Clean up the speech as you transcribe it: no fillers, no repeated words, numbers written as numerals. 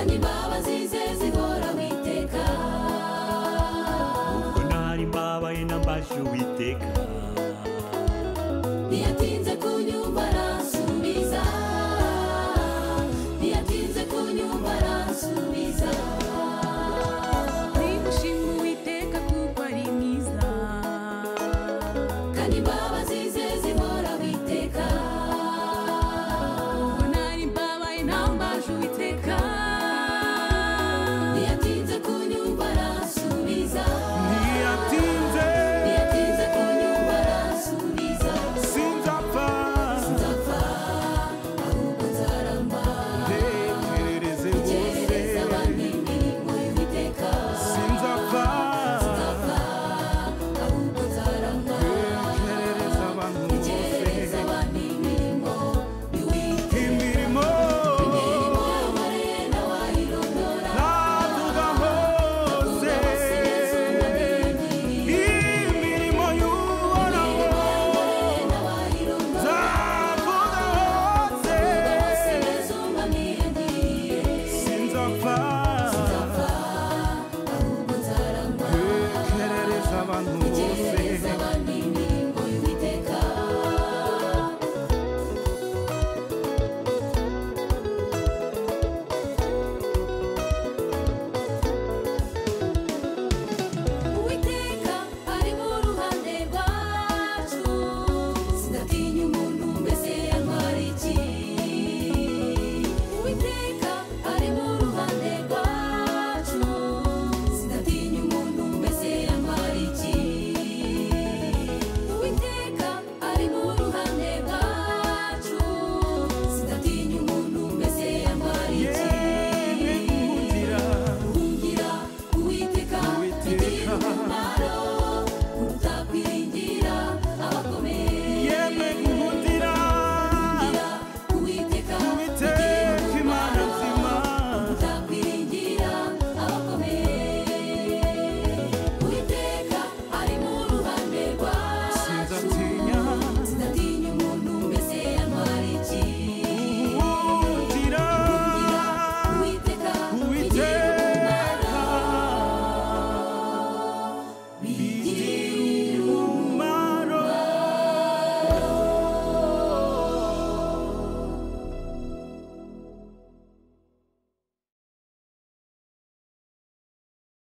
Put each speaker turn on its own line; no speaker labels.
kandi imbabazi ze zihora witeka.
ubwo nari mbabaye nambaje Uwiteka
ntiyatinze kunyumva aransubiza, ntiyatinze kunyumva aransubiza.
nimushima Uwiteka kuko ari mwiza,
kandi imbabazi ze zihora witeka.
ubwo nari mbabaye nambaje Uwiteka
ntiyatinze kunyumva aransubiza,
ntiyatinze
ntiyatinze kunyumva aransubiza.
sinzapfa
Sinzapfa ahubwo nzaramba,
ntekerereze
ngerereza
bose
abantu imirimo y'Uwiteka.
sinzapfa
Sinzapfa ahubwo nzaramba,
ntekerereza abantu bose
ngerereza abantu imirimo y'Uwiteka.
imirimo
Imirimo yamareye ntawayirondora,
navuga hose
hose Yesu wamwiyeguriye.
imirimo y'uhoraho
Yamareye ntawayirondora,
nzavuga hose
hose Yesu wamwiyeguriye.
sinzapfa
Sinzapfa ahubwo nzaramba,
ntekerereza abantu bose
ngerereza abantu imirimo y'Uwiteka. Uwiteka ari mu ruhande rwacu, sinatinya umuntu mbese yantwara iki. Uwiteka ari mu ruhande rwacu, sinatinya umuntu mbese yantwara iki. Uwiteka ari mu ruhande rwacu, sinatinya umuntu mbese yantwara iki.
guhungira
Guhungira Uwiteka bigira umumaro kuruta kwiringira abakomeye.
yemwe guhungira
Guhungira Uwiteka bigira
Uwiteka Imana
umumaro
nzima
kuruta kwiringira abakomeye. Uwiteka ari mu ruhande rwacu,
sinzatinya
sinatinya umuntu mbese yantwara iki.
guhungira
Uwiteka bigira
Uwiteka
umumaro